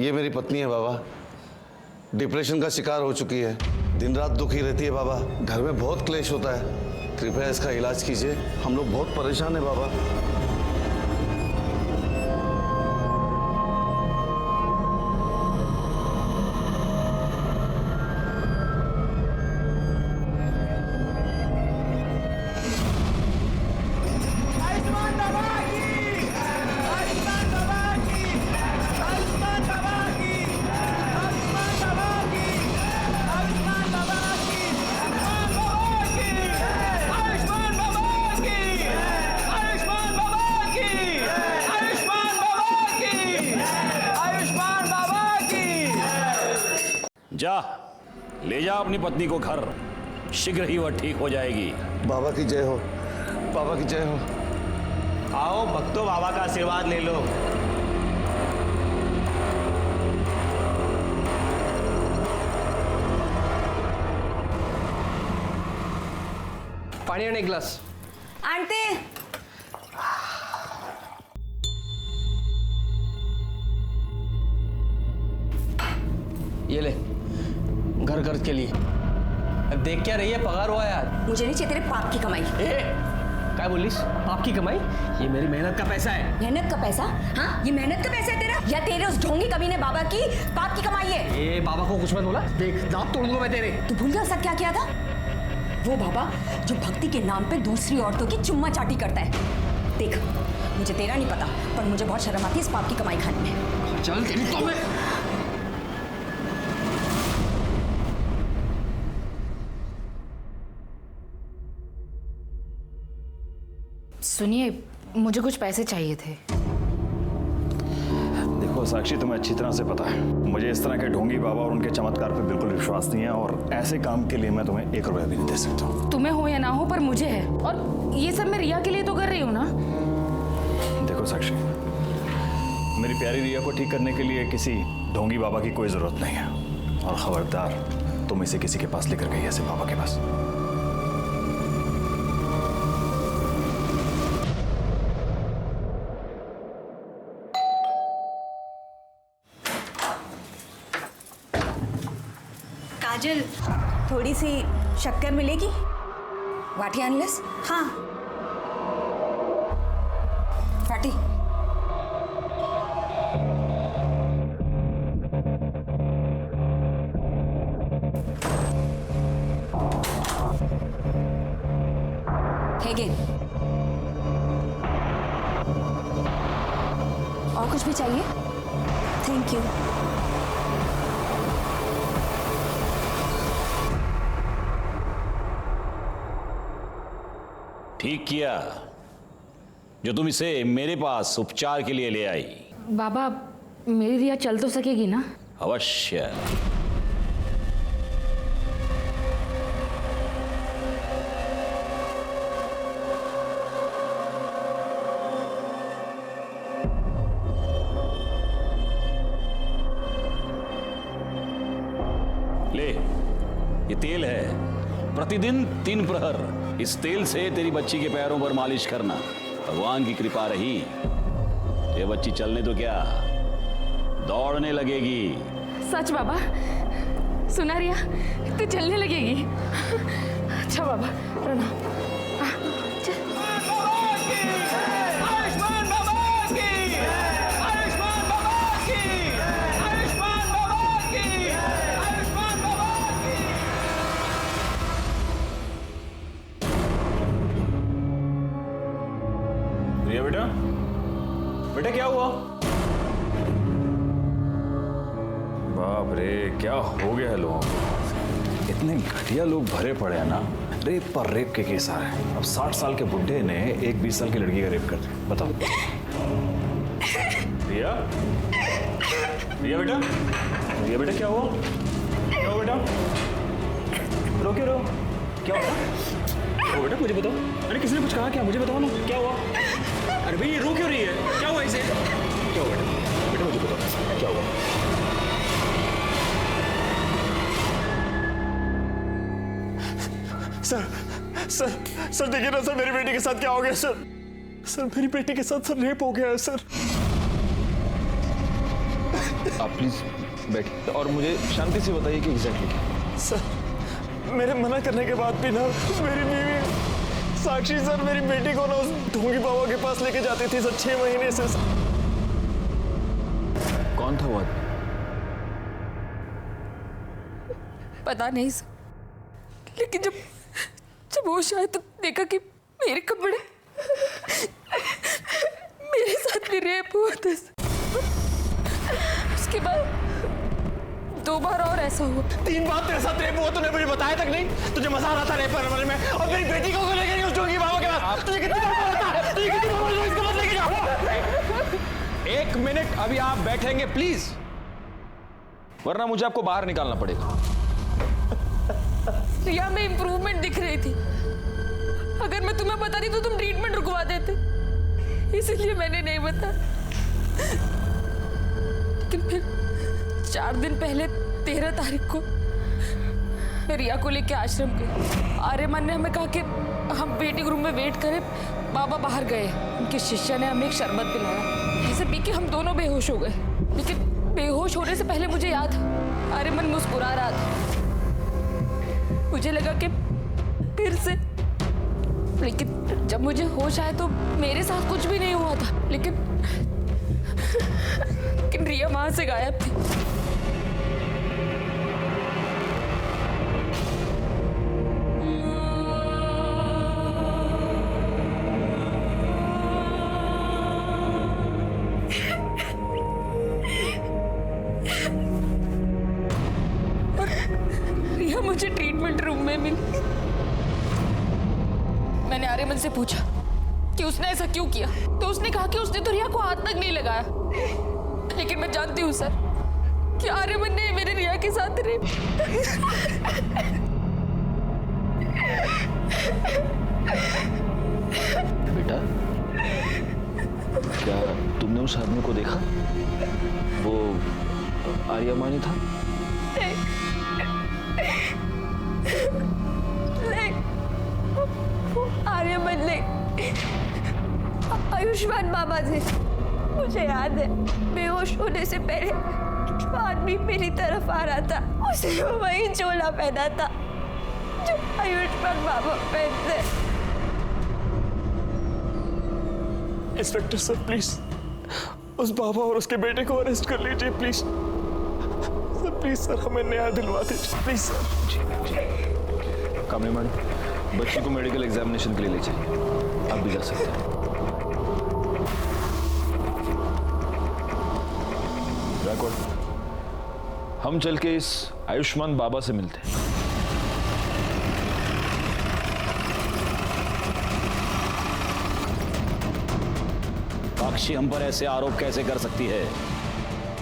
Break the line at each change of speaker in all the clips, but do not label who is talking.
ये मेरी पत्नी है बाबा, डिप्रेशन का शिकार हो चुकी है, दिन रात दुखी रहती है बाबा, घर में बहुत क्लेश होता है, कृपया इसका इलाज कीजिए, हम लोग बहुत परेशान हैं बाबा।
जा ले जा अपनी पत्नी को घर, शीघ्र ही वह ठीक हो जाएगी।
बाबा की जय हो, बाबा की जय हो।
आओ भक्तों, बाबा का आशीर्वाद ले लो।
पानी और एक गिलास।
आंटी
ये ले, घर खर्च के लिए। देख क्या रही है, पगार हुआ यार।
मुझे नहीं चाहिए तेरे पाप की कमाई।
क्या बोलिस? पाप की कमाई? ये मेरी मेहनत का पैसा है।
मेहनत का पैसा? हाँ, ये मेहनत का पैसा है तेरा या तेरे उस ढोंगी कमीने बाबा की पाप की कमाई है?
ये बाबा को कुछ मत बोला, देख दांत तोड़ दूंगा मैं तेरे।
तू भूल गया उसका क्या किया था? वो बाबा जो भक्ति के नाम पे दूसरी औरतों की चुम्मा चाटी करता है। देख, मुझे तेरा नहीं पता, पर मुझे बहुत शर्म आती है इस पाप की कमाई खाने में।
चल तेरी तो मैं।
सुनिए, मुझे कुछ पैसे चाहिए थे।
देखो साक्षी, तुम्हें अच्छी तरह से पता है मुझे इस तरह के ढोंगी बाबा और उनके चमत्कार पे बिल्कुल विश्वास नहीं है, और ऐसे काम के लिए मैं तुम्हें 1 रुपया भी नहीं दे सकता हूँ।
तुम्हें हो या ना हो, पर मुझे है, और ये सब मैं रिया के लिए तो कर रही हूँ ना।
देखो साक्षी, मेरी प्यारी रिया को ठीक करने के लिए किसी ढोंगी बाबा की कोई जरूरत नहीं है, और खबरदार तुम इसे किसी के पास लेकर गई ऐसे बाबा के पास।
काजल, थोड़ी सी शक्कर मिलेगी? वाटी अनलेस? हाँ वाटी। और कुछ भी चाहिए? Thank you.
ठीक किया जो तुम इसे मेरे पास उपचार के लिए ले आई।
बाबा, मेरी रिया चल तो सकेगी ना?
अवश्य। ले, ये तेल है, प्रतिदिन 3 प्रहर इस तेल से तेरी बच्ची के पैरों पर मालिश करना। भगवान की कृपा रही, ये बच्ची चलने तो क्या, दौड़ने लगेगी।
सच बाबा? सुना रिया, तू चलने लगेगी? अच्छा बाबा, प्रणाम।
रिया बेटा, बेटा क्या हुआ? बाप रे, क्या हो गया है लोगों को? इतने घटिया लोग भरे पड़े हैं ना, रेप पर रेप के केस आ रहे हैं। अब 60 साल के बुड्ढे ने एक 20 साल की लड़की का रेप कर दिया, बताओ। रिया, रिया बेटा, रिया बेटा क्या हुआ? क्या हुआ बेटा? रो क्यों रो? क्या हुआ? ओ बेटा मुझे बताओ। अरे किसने कुछ कहा क्या? मुझे बताओ ना, क्या हुआ? अरे भाई ये रो क्यों रही है? क्या हुआ इसे? क्या हुआ बेटा? बेटा मुझे बताओ क्या हुआ?
सर देखिए ना सर, मेरी बेटी के साथ क्या हो गया सर? सर मेरी बेटी के साथ सर रेप हो गया है सर।
आप प्लीज बैठिए और मुझे शांति से बताइए कि एग्जैक्टली क्या।
सर मेरे मना करने के बाद भी ना मेरी बीवी साक्षी सर मेरी बेटी को ना उस ढोंगी बाबा के पास लेके जाती थी सर 6 महीने से।
कौन था वो आदमी?
पता नहीं सर, लेकिन जब होश आया तो देखा कि मेरे कपड़े मेरे साथ भी रेप हुआ था। उसके बाद 2 बार और ऐसा हुआ।
3 बार तेरे साथ रेप हुआ, तूने मुझे बताया तक नहीं? तुझे मजा आ रहा था रेप करने में और मेरी बेटी को लेके गई उस ढोंगी बाबा के पास। तुझे कितनी बार बोला था? तुझे कितनी बार बोला इसको मत लेके जाओ?
1 मिनट अभी आप बैठेंगे प्लीज, वरना मुझे आपको बाहर निकालना पड़ेगा।
रिया में इम्प्रूवमेंट दिख रही थी। अगर मैं तुम्हें बताती तो तुम ट्रीटमेंट रुकवा देते, इसलिए मैंने नहीं बताया। लेकिन फिर 4 दिन पहले 13 तारीख को मैं रिया को लेके आश्रम गई। आर्यमन ने हमें कहा कि हम वेटिंग रूम में वेट करें, बाबा बाहर गए। उनके शिष्य ने हमें एक शरबत पिलाया, ऐसे पी के हम दोनों बेहोश हो गए। लेकिन बेहोश होने से पहले मुझे याद, आर्यमन मुस्कुरा रहा था। मुझे लगा कि फिर से, लेकिन जब मुझे होश आया तो मेरे साथ कुछ भी नहीं हुआ था। लेकिन रिया वहां से गायब थी। रिया मुझे ट्रीटमेंट रूम में मिली। मैंने आर्यमन से पूछा कि उसने ऐसा क्यों किया, तो उसने कहा कि उसने तो रिया को हाथ तक नहीं लगाया। लेकिन मैं जानती हूँ सर कि आर्यमन ने मेरे रिया के साथ रेप।
बेटा, क्या तुमने उस आदमी को देखा? वो आर्यमान ही था?
नहीं, आर्यमन नहीं, आयुष्मान बाबा थे। मुझे याद है, बेहोश होने से पहले जो आदमी मेरी तरफ आ रहा था, उसने वही चोला पहना था जो आयुष्मान बाबा पहनते।
इंस्पेक्टर सर प्लीज उस बाबा और उसके बेटे को अरेस्ट कर लीजिए प्लीज सर। प्लीज सर हमें न्याय दिलवा दीजिए प्लीज सर।
कामनी मैडम, बच्ची को मेडिकल एग्जामिनेशन के लिए ले जाइए। आप भी जा सकते हैं। हम चल के इस आयुष्मान बाबा से मिलते हैं।
साक्षी हम पर ऐसे आरोप कैसे कर सकती है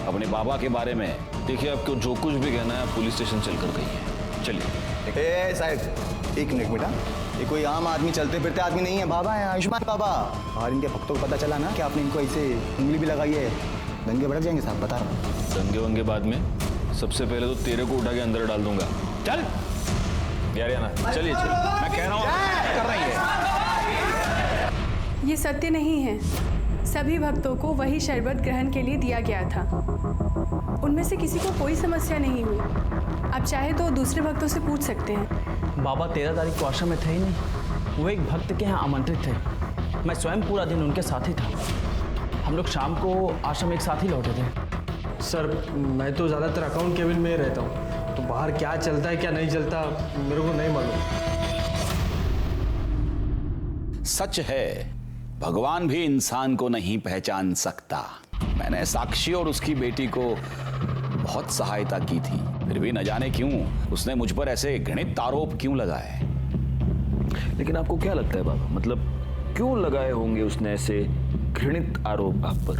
अपने बाबा के बारे में?
देखिए, आपको जो कुछ भी कहना है पुलिस स्टेशन चलकर कहिए। चलिए।
साहब 1 मिनट बेटा, ये कोई आम आदमी चलते फिरते आदमी नहीं है, बाबा है, आयुष्मान बाबा। और इनके भक्तों को पता चला ना कि आपने इनको ऐसे उंगली भी लगाई है, दंगे भड़क जाएंगे साहब, बता रहा हूँ।
दंगे वंगे बाद में, सबसे पहले तो तेरे को उठा के अंदर डाल दूंगा। चल यार, ना चलिए चल, मैं कह रहा हूँ कर रही है।
ये सत्य नहीं है। सभी भक्तों को वही शरबत ग्रहण के लिए दिया गया था। उनमें से किसी को कोई समस्या नहीं हुई। आप चाहे तो दूसरे भक्तों से पूछ सकते हैं।
बाबा 13 तारीख को आश्रम में थे ही नहीं, वो एक भक्त के यहाँ आमंत्रित थे। मैं स्वयं पूरा दिन उनके साथ ही था। हम लोग शाम को आश्रम एक साथ ही लौटे थे।
सर मैं तो ज़्यादातर अकाउंट केबिन में रहता हूँ, तो बाहर क्या चलता है क्या नहीं चलता मेरे को नहीं मालूम।
सच है, भगवान भी इंसान को नहीं पहचान सकता। मैंने साक्षी और उसकी बेटी को बहुत सहायता की थी, फिर भी न जाने क्यों उसने मुझ पर ऐसे घृणित आरोप क्यों लगाए।
लेकिन आपको क्या लगता है बाबा, मतलब क्यों लगाए होंगे उसने ऐसे घृणित आरोप आप पर?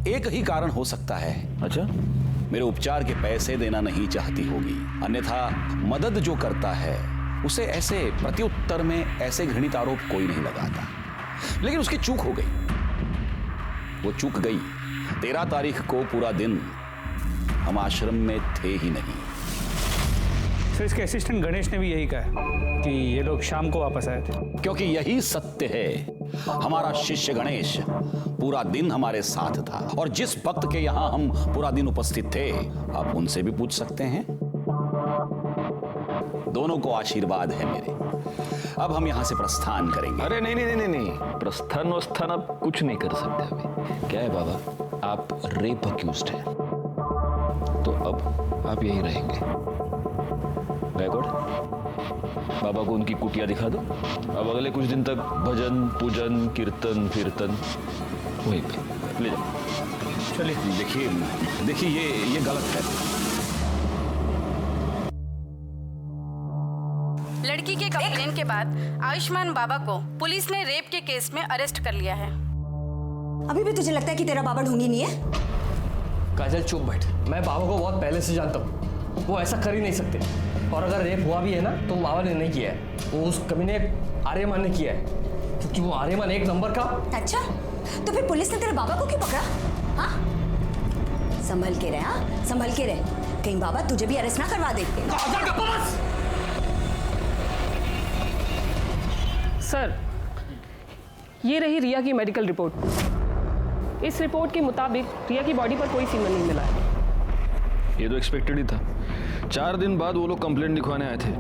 एक ही कारण हो सकता है।
अच्छा?
मेरे उपचार के पैसे देना नहीं चाहती होगी, अन्यथा मदद जो करता है उसे ऐसे प्रत्युत्तर में ऐसे घृणित आरोप कोई नहीं लगाता। लेकिन उसकी चूक हो गई, वो चूक गई। 13 तारीख को पूरा दिन हम आश्रम में थे ही नहीं।
सर इसके असिस्टेंट गणेश ने भी यही कहा कि ये लोग शाम को वापस आए थे।
क्योंकि यही सत्य है। हमारा शिष्य गणेश पूरा दिन हमारे साथ था और जिस भक्त के यहां हम पूरा दिन उपस्थित थे, आप उनसे भी पूछ सकते हैं। दोनों को आशीर्वाद है मेरे। अब हम यहां से प्रस्थान करेंगे।
अरे नहीं, प्रस्थान वस्थान आप कुछ नहीं कर सकते अभी। क्या है बाबा, आप रेप अक्यूज्ड हैं, तो अब आप यहीं रहेंगे। गायकवाड़, बाबा को उनकी कुटिया दिखा दो। अब अगले कुछ दिन तक भजन पूजन कीर्तन फिरतन वहीं पे ले जाओ।
चलिए। देखिए ये गलत है।
लड़की के कंप्लेन के बाद आयुष्मान बाबा को पुलिस ने रेप के केस में अरेस्ट कर लिया है।
अभी भी तुझे लगता है कि तेरा बाबा ढोंगी नहीं है?
काजल चुप बैठ। मैं बाबा को बहुत पहले से जानता हूँ, वो ऐसा कर ही नहीं सकते। और अगर रेप हुआ भी है ना तो बाबा ने नहीं किया है, वो उस कमीने आर्यमान ने किया है, क्योंकि वो आर्यमान एक नंबर का।
अच्छा, तो फिर पुलिस ने तेरे बाबा को क्यों पकड़ा? हाँ, संभल के रहे। हाँ, संभल के रहे, कहीं बाबा तुझे भी अरेस्ट ना करवा देते।
सर, ये रही रिया की मेडिकल रिपोर्ट। इस रिपोर्ट के मुताबिक रिया की बॉडी पर कोई सीमन नहीं मिला है।
ये तो एक्सपेक्टेड ही था। 4 दिन बाद वो लोग कंप्लेंट लिखवाने आए थे।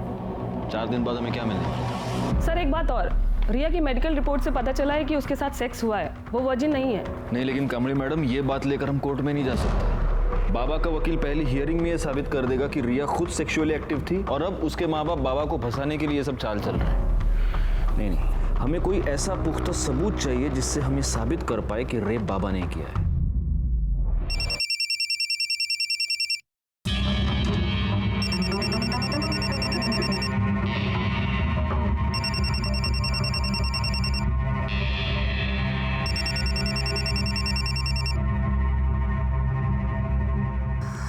4 दिन बाद हमें क्या मिला?
सर एक बात और, रिया की मेडिकल रिपोर्ट से पता चला है कि उसके साथ सेक्स हुआ है, वो वर्जिन नहीं है।
नहीं, लेकिन कमली मैडम, ये बात लेकर हम कोर्ट में नहीं जा सकते। बाबा का वकील पहली हियरिंग में ये साबित कर देगा कि रिया खुद सेक्सुअली एक्टिव थी और अब उसके माँ बाप बाबा को फंसाने के लिए सब चाल चल रहे हैं। नहीं, हमें कोई ऐसा पुख्ता सबूत चाहिए जिससे हम ये साबित कर पाए कि रेप बाबा ने किया है।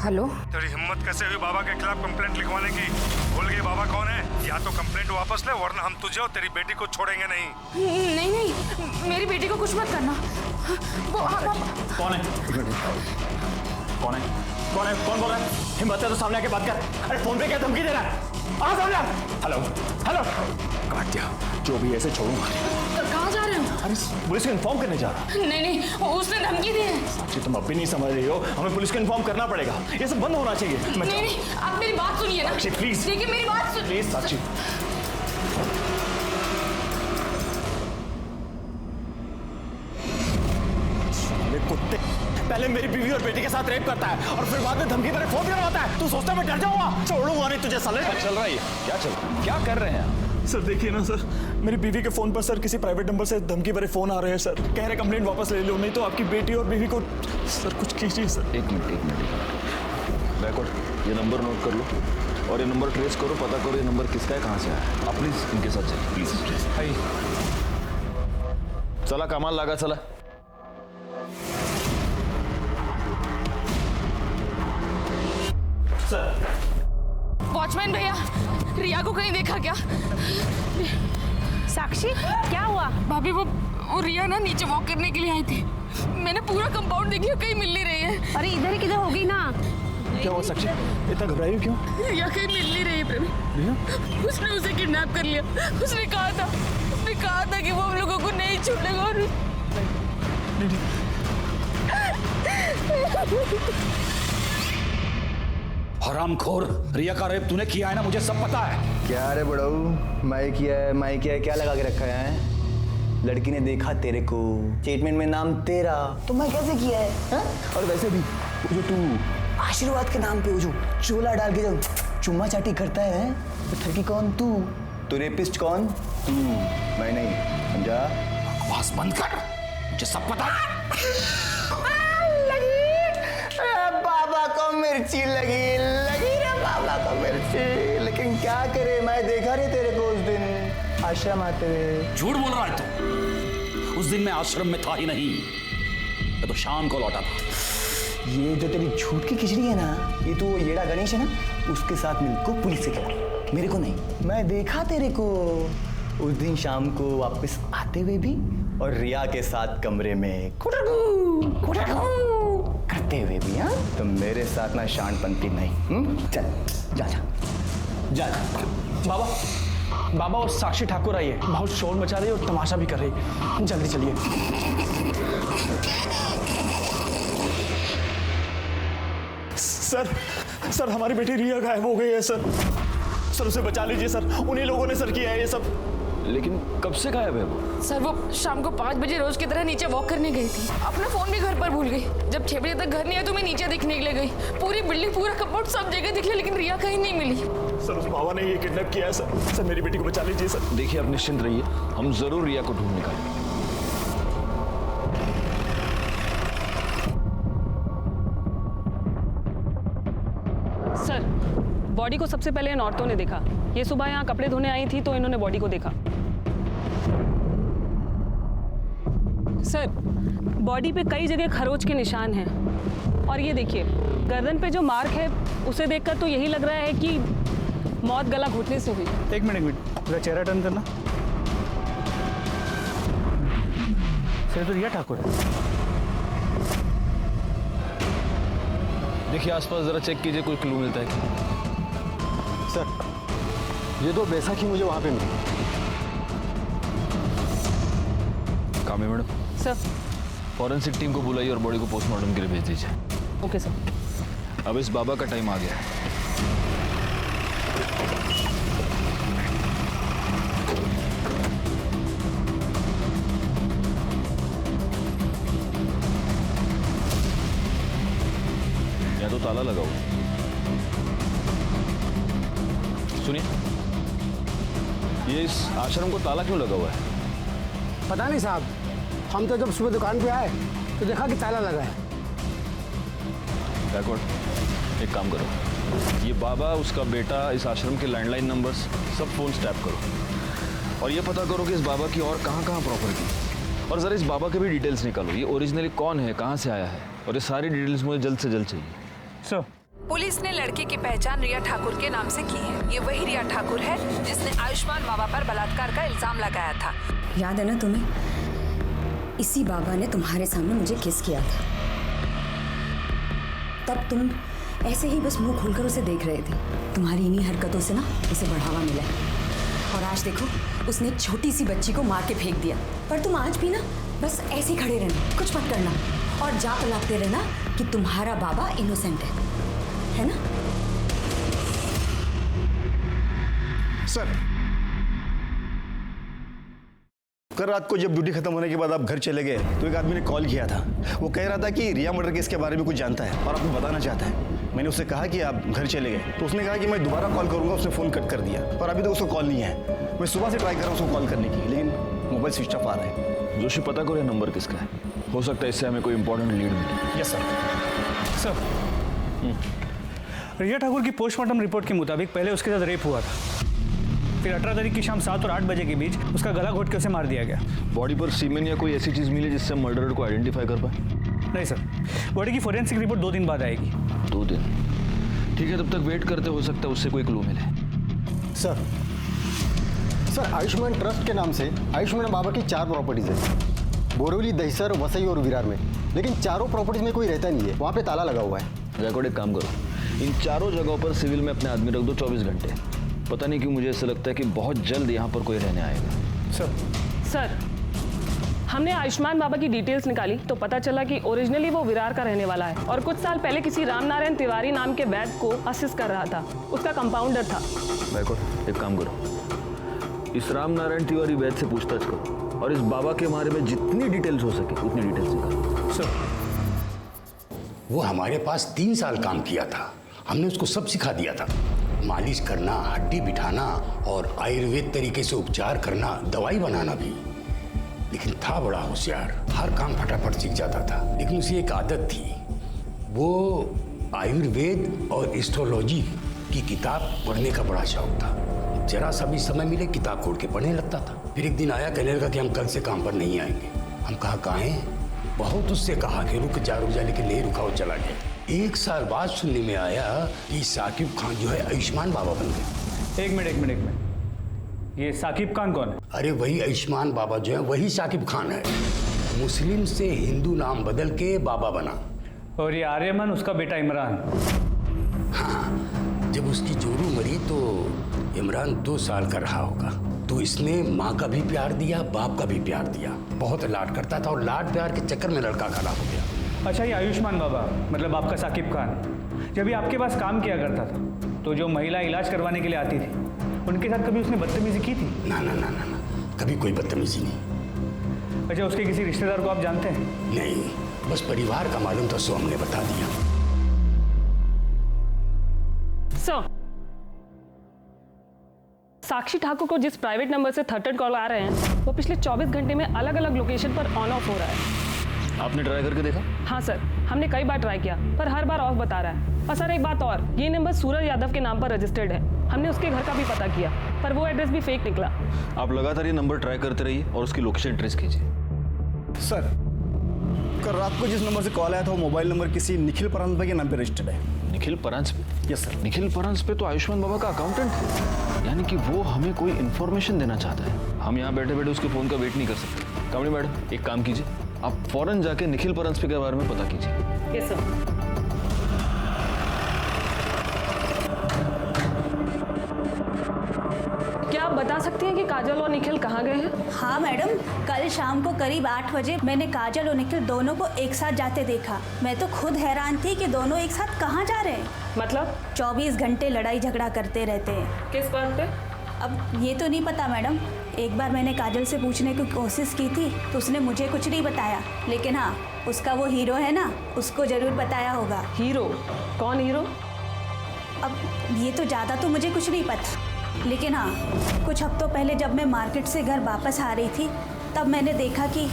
हेलो,
तेरी हिम्मत कैसे हुई बाबा के खिलाफ कंप्लेंट लिखवाने की? भूल गई बाबा कौन है? या तो कंप्लेंट वापस ले, वरना हम तुझे और तेरी बेटी को छोड़ेंगे नहीं।
नहीं, मेरी बेटी को कुछ मत करना। वो
कौन है? कौन बोल रहा है? हिम्मत है तो सामने आके बात कर। अरे फोन पे क्या धमकी दे रहा है? आ सामने। हेलो, काट दिया। जो भी ऐसे छोड़ूंगा।
कहाँ जा रहे हो?
अरे पुलिस को इन्फॉर्म करने जा रहा।
नहीं, उसने धमकी दी है।
साक्षी, तुम अब भी नहीं समझ रही हो, हमें पुलिस को इन्फॉर्म करना पड़ेगा। ये सब बंद होना चाहिए।
नहीं, आप मेरी बात सुनिए ना।
साक्षी प्लीज।
देखिए मेरी बात सुनिए।
प्लीज साक्षी। कुत्ते, पहले मेरी बीवी और बेटी के साथ रेप करता है और फिर बाद में धमकी देने फोन करवाता है। तू सोचता मैं डर जाऊंगा? छोड़ूंगा नहीं तुझे साले।
क्या चल रहा है? क्या कर रहे हैं?
सर देखिए ना सर, मेरी बीवी के फोन पर सर किसी प्राइवेट नंबर से धमकी भरे फोन आ रहे हैं सर। कह रहे कंप्लेंट वापस ले लो, नहीं तो आपकी बेटी और बीवी को। सर कुछ कीजिए सर।
एक मिनट। बैकवर्ड, ये नंबर नोट कर लो और ये नंबर ट्रेस करो, पता करो ये नंबर किसका है, कहाँ से आया है। आप प्लीज इनके साथ चलिए, प्लीज। चला कमाल लगा, चला।
सर, वॉचमैन भैया, रिया को कहीं देखा क्या?
साक्षी, क्या हुआ?
भाभी, वो रिया ना नीचे वॉक करने के लिए आई थी। मैंने पूरा कंपाउंड देख लिया, कहीं मिल नहीं रही है।
अरे इधर ही किधर होगी ना।
क्या हुआ साक्षी, इतना घबराई हो क्यों?
रिया कहीं मिल नहीं रही है प्रवीण। उसने उसे किडनैप कर लिया। उसने कहा था कि वो हम लोगों को नहीं छोड़ेगा। और
हरामखोर, रिया का रेप तूने किया है ना, मुझे सब पता है।
क्या रे बड़ाऊ, मैं किया है, क्या लगा के रखा है? लड़की ने देखा तेरे को, स्टेटमेंट में नाम तेरा, तो मैं कैसे किया है? हा? और वैसे भी जो तू आशीर्वाद के नाम पे वो जो चोला डाल के जो चुम्मा चाटी करता है, तो ठगी कौन? तू रेपिस्ट कौन? तू, मैं नहीं, समझा?
बकवास बंद कर, मुझे सब पता है।
बाबा को मिर्ची लगी रे बाबा को मिर्ची। लेकिन क्या करे, मैं देखा रे तेरे को उस दिन आश्रम आते हुए।
झूठ बोल रहा है तू। उस दिन मैं आश्रम में था ही नहीं, मैं तो शाम को लौटा था।
ये जो तेरी झूठ की खिचड़ी है ना, ये तो येड़ा गणेश है ना, उसके साथ मिलकर पुलिस से खिला, मेरे को नहीं। मैं देखा तेरे को उस दिन शाम को वापस आते हुए भी, और रिया के साथ कमरे में करते हुए भी। हाँ, तो मेरे साथ ना शानपंती नहीं। चल जा। जा।
बाबा बाबा, और साक्षी ठाकुर आई है, बहुत शोर मचा रही है और तमाशा भी कर रही है, जल्दी चलिए।
सर हमारी बेटी रिया गायब हो गई है सर उसे बचा लीजिए सर। उन्हीं लोगों ने सर किया है ये सब।
लेकिन कब से गायब है वो?
सर वो शाम को 5 बजे रोज की तरह नीचे वॉक करने गई थी। अपना फोन भी घर पर भूल गई। जब 6 बजे तक घर नहीं आया तो मैं नीचे देखने के लिए गई। पूरी बिल्डिंग, पूरा कपबोर्ड, सब जगह दिख लिया, लेकिन रिया कहीं नहीं मिली।
सर उस बाबा ने ये किडनैप किया है सर मेरी बेटी को बचा लीजिए सर।
देखिए, आप निश्चिंत रहिए, हम जरूर रिया को ढूंढ निकालेंगे।
सर, बॉडी को सबसे पहले इन औरतों ने देखा। ये सुबह यहाँ कपड़े धोने आई थी तो इन्होंने बॉडी को देखा। सर, बॉडी पे कई जगह खरोच के निशान हैं और ये देखिए, गर्दन पे जो मार्क है उसे देखकर तो यही लग रहा है कि मौत गला घोटने से हुई।
एक मिनट, पूरा चेहरा टर्न करना। सर तो रिया ठाकुर है।
देखिए आसपास जरा चेक कीजिए, कोई क्लू मिलता है क्या?
सर ये तो बैसाखी मुझे वहां पे मिली।
कामे मैडम,
सर
फॉरेंसिक टीम को बुलाइए और बॉडी को पोस्टमार्टम के लिए भेज दीजिए।
Okay sir.
अब इस बाबा का टाइम आ गया है। या तो ताला लगाओ। सुनिए, ये इस आश्रम को ताला क्यों लगा हुआ है?
पता नहीं साहब, हम तो जब सुबह दुकान पे आए तो देखा कि ताला लगा है।
बैकवर्ड, एक काम करो, ये बाबा, उसका बेटा, इस आश्रम के लैंडलाइन नंबर्स सब फोन टैप करो और ये पता करो कि इस बाबा की और कहाँ कहाँ प्रॉपर्टी, और जरा इस बाबा के भी डिटेल्स निकालो। ये ओरिजिनली कौन है, कहाँ से आया है, और ये सारी डिटेल्स मुझे जल्द से जल्द चाहिए।
सर,
पुलिस ने लड़के की पहचान रिया ठाकुर के नाम से की है। ये वही रिया ठाकुर है जिसने आयुष्मान बाबा पर बलात्कार का इल्जाम लगाया था।
याद है ना तुम्हें? इसी बाबा ने तुम्हारे सामने मुझे किस किया था। तब तुम ऐसे ही बस मुंह खोलकर उसे देख रहे थे। तुम्हारी इन्हीं हरकतों से ना उसे बढ़ावा मिला और आज देखो, उसने एक छोटी सी बच्ची को मार के फेंक दिया। पर तुम आज भी ना बस ऐसे ही खड़े रहना, कुछ मत करना और जाप लगाते रहना कि तुम्हारा बाबा इनोसेंट है ना?
सर, कल रात को जब ड्यूटी खत्म होने के बाद आप घर चले गए तो एक आदमी ने कॉल किया था। वो कह रहा था कि रिया मर्डर केस के बारे में कुछ जानता है और आपको बताना चाहता है। मैंने उससे कहा कि आप घर चले गए तो उसने कहा कि मैं दोबारा कॉल करूंगा। उसने फ़ोन कट कर दिया और अभी तो उसको कॉल नहीं है। मैं सुबह से ट्राई कर रहा हूँ उसको कॉल करने की, लेकिन मोबाइल स्विच ऑफ आ रहा है।
जोशी, पता करो ये नंबर किसका है, हो सकता है इससे हमें कोई इंपॉर्टेंट लीड मिले।
Yes sir.
रिया ठाकुर की पोस्टमार्टम रिपोर्ट के मुताबिक पहले उसके साथ रेप हुआ था, फिर 18 तारीख की शाम 7 और 8 बजे के बीच उसका गला घोट के उसे मार दिया गया।
बॉडी पर सीमेन या कोई ऐसी चीज मिली जिससे मर्डरर को आइडेंटिफाई कर पाए?
नहीं सर, बॉडी की फोरेंसिक रिपोर्ट 2 दिन बाद आएगी।
2 दिन? ठीक है, तब तक वेट करते, हो सकता है उससे कोई क्लू मिले।
सर आयुष्मान ट्रस्ट के नाम से आयुष्मान बाबा की 4 प्रॉपर्टीज है, बोरीवली, दहिसर, वसई और विरार में। लेकिन चारों प्रॉपर्टीज में कोई रहता नहीं है, वहाँ पे ताला लगा हुआ है।
रिकॉर्ड, एक काम करो, इन चारों जगहों पर सिविल में अपने आदमी रख दो 24 घंटे। पता नहीं क्यों मुझे ऐसा लगता है कि बहुत जल्द यहाँ पर कोई रहने आएगा।
सर, हमने आयुष्मान बाबा की डिटेल्स निकाली तो पता चला कि ओरिजिनली वो विरार का रहने वाला है और कुछ साल पहले किसी रामनारायण तिवारी नाम के वैद्य को असिस्ट कर रहा था। उसका कंपाउंडर था।
बैकवर्ड, एक काम करो, इस रामनारायण तिवारी वैद्य से पूछताछ करो और इस बाबा के बारे में जितनी डिटेल्स हो सके उतनी डिटेल्स निकालो।
सर, वो हमारे पास 3 साल काम किया था। हमने उसको सब सिखा दिया था, मालिश करना, हड्डी बिठाना और आयुर्वेद तरीके से उपचार करना, दवाई बनाना भी। लेकिन था बड़ा होशियार, हर काम फटाफट सीख जाता था। लेकिन उसे एक आदत थी, वो आयुर्वेद और एस्ट्रोलॉजी की किताब पढ़ने का बड़ा शौक था। जरा सा भी समय मिले किताब खोल के पढ़ने लगता था। फिर एक दिन आया, कहने लगा कि हम कल से काम पर नहीं आएंगे। हम कहा काहे? बहुत उससे कहा कि रुक जा, लेकिन नहीं रुका, वो चला गया। 1 साल बाद सुनने में आया कि साकिब खान जो है आयुष्मान बाबा बन गए।
एक मिनट, ये साकिब खान कौन है?
अरे वही आयुष्मान बाबा जो है, वही साकिब खान है। मुस्लिम से हिंदू नाम बदल के बाबा बना।
और ये आर्यमन उसका बेटा इमरान।
हाँ, जब उसकी जोरू मरी तो इमरान 2 साल का रहा होगा। तो इसने माँ का भी प्यार दिया, बाप का भी प्यार दिया, बहुत लाड करता था और लाड प्यार के चक्कर में लड़का खराब हो गया।
अच्छा, ये आयुष्मान बाबा मतलब आपका साकिब खान जब ये आपके पास काम किया करता था तो जो महिला इलाज करवाने के लिए आती थी उनके साथ कभी उसने बदतमीजी की थी?
ना ना ना ना ना, कभी कोई बदतमीजी नहीं।
अच्छा, उसके किसी रिश्तेदार को आप जानते हैं?
नहीं, बस परिवार का मालूम था, सो हमने बता दिया।
सर, साक्षी ठाकुर को जिस प्राइवेट नंबर से थर्ड कॉल आ रहे हैं वो पिछले 24 घंटे में अलग अलग लोकेशन पर ऑन ऑफ हो रहा है।
आपने ट्राई करके देखा?
हाँ सर, हमने कई बार ट्राई किया पर हर बार ऑफ बता रहा है। और सर एक बात और, ये नंबर सूरज यादव के नाम पर रजिस्टर्ड है। हमने उसके घर का भी पता किया पर वो एड्रेस भी फेक निकला।
आप लगातार ये नंबर ट्राई करते रहिए और उसकी लोकेशन ट्रेस कीजिए।
सर, कल रात को जिस नंबर से कॉल आया था वो मोबाइल नंबर किसी निखिल परांजपे के नाम पे रजिस्टर्ड है।
निखिल परांजपे?
Yes sir.
निखिल परांजपे तो आयुष्मान बाबा का अकाउंटेंट है, यानी कि वो हमें कोई इन्फॉर्मेशन देना चाहता है। हम यहाँ बैठे बैठे उसके फोन का वेट नहीं कर सकते। कामड़ी मैडम, एक काम कीजिए, आप फौरन जाके निखिल परांजपे के बारे में पता कीजिए।
Yes sir. क्या आप बता सकती हैं कि काजल और निखिल कहाँ गए हैं?
हाँ मैडम, कल शाम को करीब 8 बजे मैंने काजल और निखिल दोनों को एक साथ जाते देखा। मैं तो खुद हैरान थी कि दोनों एक साथ कहाँ जा रहे हैं।
मतलब
24 घंटे लड़ाई झगड़ा करते रहते हैं।
किस बात पे?
अब ये तो नहीं पता मैडम। एक बार मैंने काजल से पूछने की कोशिश की थी तो उसने मुझे कुछ नहीं बताया, लेकिन हाँ उसका वो हीरो है ना, उसको जरूर बताया होगा।
हीरो? कौन हीरो?
अब ये तो ज़्यादा तो मुझे कुछ नहीं पता, लेकिन हाँ कुछ हफ्तों पहले जब मैं मार्केट से घर वापस आ रही थी तब मैंने देखा कि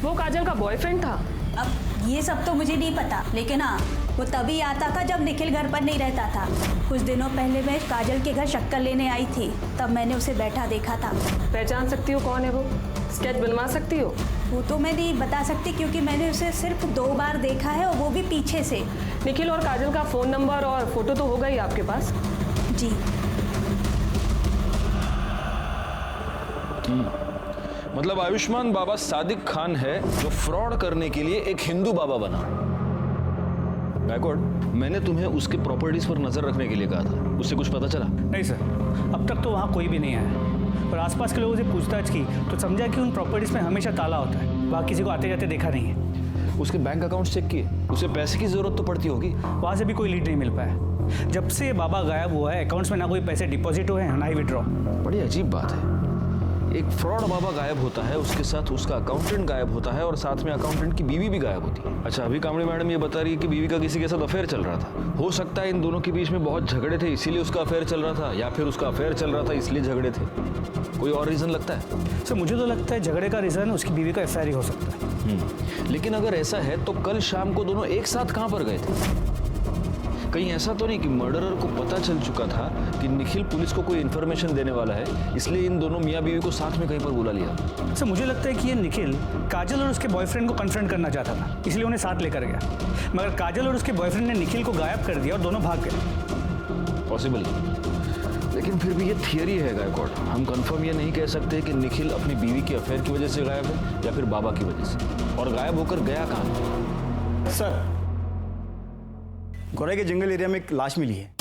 वो काजल का बॉयफ्रेंड था।
अब ये सब तो मुझे नहीं पता, लेकिन हाँ वो तभी आता था जब निखिल घर पर नहीं रहता था। कुछ दिनों पहले मैं काजल के घर शक्कर लेने आई थी, तब मैंने उसे बैठा देखा था।
पहचान सकती हो कौन है वो? स्केच बनवा सकती हो?
वो तो मैं नहीं बता सकती क्योंकि मैंने उसे सिर्फ 2 बार देखा है और वो भी पीछे से।
निखिल और काजल का फ़ोन नंबर और फोटो तो होगा ही आपके पास?
जी।
मतलब आयुष्मान बाबा सादिक खान है जो फ्रॉड करने के लिए एक हिंदू बाबा बना। गायकवाड़, मैंने तुम्हें उसके प्रॉपर्टीज पर नजर रखने के लिए कहा था, उससे कुछ पता चला?
नहीं सर, अब तक तो वहाँ कोई भी नहीं आया, पर आसपास के लोगों से पूछताछ की तो समझा कि उन प्रॉपर्टीज में हमेशा ताला होता है। वहाँ किसी को आते जाते देखा नहीं है।
उसके बैंक अकाउंट चेक किए? उसे पैसे की जरूरत तो पड़ती होगी।
वहाँ से भी कोई लीड नहीं मिल पाया। जब से बाबा गायब हुआ है अकाउंट्स में ना कोई पैसे डिपॉजिट हुए हैं ना ही विड्रॉ।
बड़ी अजीब बात है, एक फ्रॉड बाबा गायब होता है, उसके साथ उसका अकाउंटेंट गायब होता है और साथ में अकाउंटेंट की बीवी भी गायब होती है। अच्छा, अभी कामड़ी मैडम ये बता रही है कि बीवी का किसी के साथ अफेयर चल रहा था। हो सकता है इन दोनों के बीच में बहुत झगड़े थे इसीलिए उसका अफेयर चल रहा था, या फिर उसका अफेयर चल रहा था इसलिए झगड़े थे। कोई और रीजन लगता है?
सर मुझे तो लगता है झगड़े का रीजन उसकी बीवी का अफेयर ही हो सकता है।
लेकिन अगर ऐसा है तो कल शाम को दोनों एक साथ कहाँ पर गए थे? कहीं ऐसा तो नहीं कि मर्डरर को पता चल चुका था कि निखिल पुलिस को कोई इन्फॉर्मेशन देने वाला है, इसलिए इन दोनों मियाँ बीवी को साथ में कहीं पर बुला लिया?
सर मुझे लगता है कि ये निखिल काजल और उसके बॉयफ्रेंड को कन्फ्रंट करना चाहता था, इसलिए उन्हें साथ लेकर गया, मगर काजल और उसके बॉयफ्रेंड ने निखिल को गायब कर दिया और दोनों भाग गए।
पॉसिबल, लेकिन फिर भी ये थियरी है गायकवाड़। हम कंफर्म ये नहीं कह सकते कि निखिल अपनी बीवी के अफेयर की वजह से गायब है या फिर बाबा की वजह से। और गायब होकर गया कहाँ?
सर, गोरे के जंगल एरिया में एक लाश मिली है।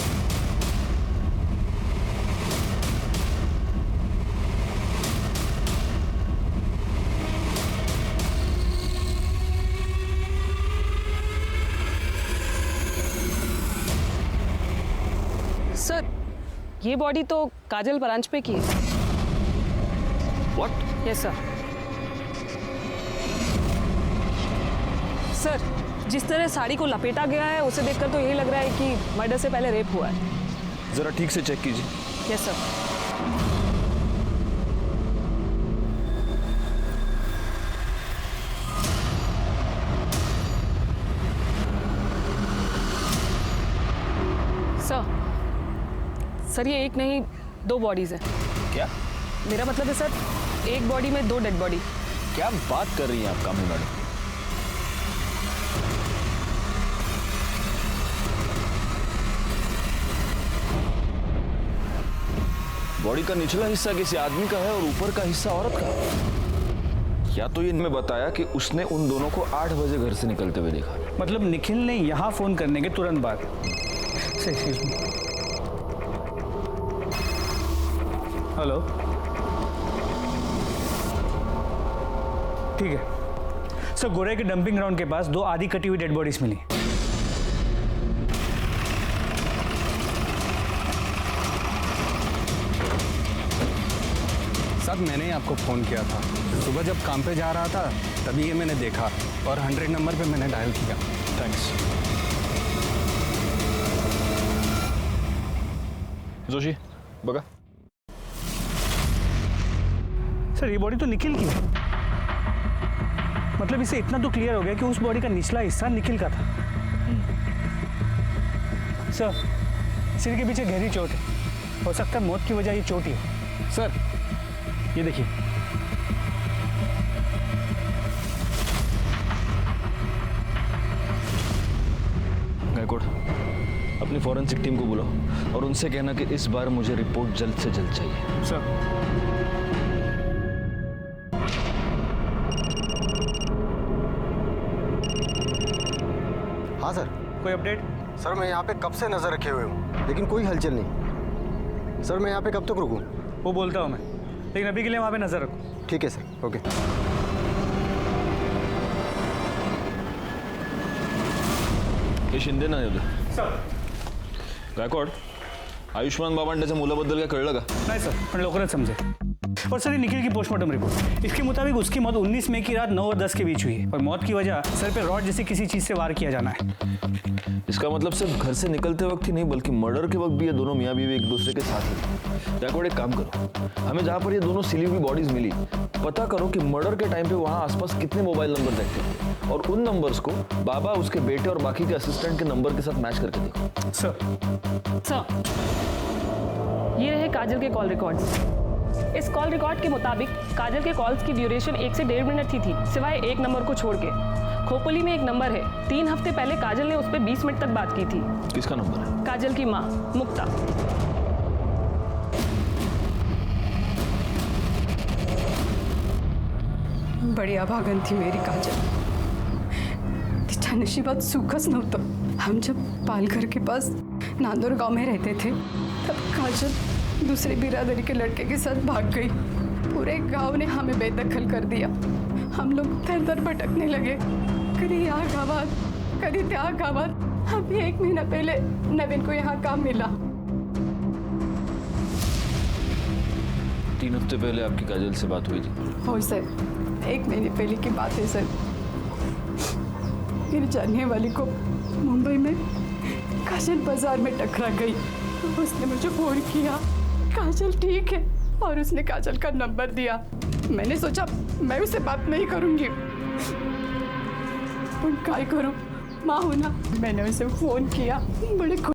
सर, ये बॉडी तो काजल परांजपे की है।
व्हाट?
Yes sir. सर, जिस तरह साड़ी को लपेटा गया है उसे देखकर तो यही लग रहा है कि मर्डर से पहले रेप हुआ है।
जरा ठीक से चेक कीजिए।
Yes sir. सर ये एक नहीं 2 बॉडीज हैं।
क्या?
मेरा मतलब है सर, एक बॉडी में 2 डेड बॉडी।
क्या बात कर रही हैं आप कामड़ी मैडम? बॉडी का निचला हिस्सा किसी आदमी का है और ऊपर का हिस्सा औरत का। या तो ये इनमें बताया कि उसने उन दोनों को 8 बजे घर से निकलते हुए देखा।
मतलब निखिल ने यहाँ फोन करने के तुरंत बाद सर एक्सक्यूज मी। हेलो, ठीक है सर। गोरे के डंपिंग ग्राउंड के पास 2 आधी कटी हुई डेड बॉडीज मिली।
सर मैंने ही आपको फ़ोन किया था। सुबह जब काम पे जा रहा था तभी ये मैंने देखा और 100 नंबर पे मैंने डायल किया।
थैंक्स। जोशी बघा।
सर ये बॉडी तो निखिल की है। मतलब इसे इतना तो क्लियर हो गया कि उस बॉडी का निचला हिस्सा निखिल का था। सर सिर के पीछे गहरी चोट है। हो सकता है मौत की वजह ये चोट ही है। सर ये देखिए।
गायकवाड़, अपनी फॉरेंसिक टीम को बुलाओ और उनसे कहना कि इस बार मुझे रिपोर्ट जल्द से जल्द चाहिए।
सर।
हाँ सर।
कोई अपडेट?
सर मैं यहाँ पे कब से नजर रखे हुए हूँ लेकिन कोई हलचल नहीं। सर मैं यहाँ पे कब तक रुकूँ?
वो बोलता हूँ मैं, लेकिन अभी के लिए वहाँ पे नजर रखो।
ठीक है सर, ओके।
हे शिंदे ना होते
सर।
गायकवाड, आयुष्मान बाबा त्याच्या मुलाबद्दल काय कळलं का?
नहीं सर, पण लवकरच समझे। और सर ये निखिल की पोस्टमार्टम रिपोर्ट, इसके मुताबिक उसकी मौत 19 मई की रात 9 और 10 के बीच हुई है और मौत की वजह सर पे रॉड जैसे किसी चीज से वार किया जाना है।
इसका मतलब सिर्फ घर से निकलते वक्त ही नहीं बल्कि मर्डर के वक्त भी ये दोनों मियाँ बीवी एक दूसरे के साथ ही। गायकवाड एक काम करो, हमें जहाँ पर ये दोनों सिली हुई बॉडीज मिली पता करो कि मर्डर के टाइम पे वहाँ आसपास कितने मोबाइल नंबर देखते थे और उन नंबर्स को बाबा, उसके बेटे और बाकी के असिस्टेंट के नंबर के साथ मैच करके देखो।
सर ये रहे काजल के कॉल रिकॉर्ड्स। इस कॉल रिकॉर्ड के मुताबिक काजल के कॉल्स की ड्यूरेशन 1 से 1.5 मिनट ही थी, सिवाय एक नंबर को छोड़ के। खोपली में एक नंबर है, 3 हफ्ते पहले काजल ने उस पर 20 मिनट तक बात की थी।
किसका नंबर है?
काजल की माँ मुक्ता।
बड़ी अभागन थी मेरी काजल। तिच्या नशिबात सुखच नव्हतं। हम जब पालघर के पास नांदोर गांव में रहते थे तब काजल दूसरे बिरादरी के लड़के के साथ भाग गई। पूरे गांव ने हमें बेदखल कर दिया। हम लोग दर दर भटकने लगे, कभी यहाँ गावात कभी त्या गावात। अभी 1 महीना पहले नवीन को यहाँ काम मिला।
3 हफ्ते पहले आपकी काजल से बात हुई थी?
हो सर, 1 महीने पहले की बात है सर। मेरी जानने वाली को मुंबई में काजल बाजार में टकरा गई। उसने मुझे फोन किया, काजल ठीक है, और उसने काजल का नंबर दिया। मैंने सोचा मैं उससे बात नहीं करूंगी, पर काय करूं, माँ हूं ना। मैंने उसे फोन किया, बड़े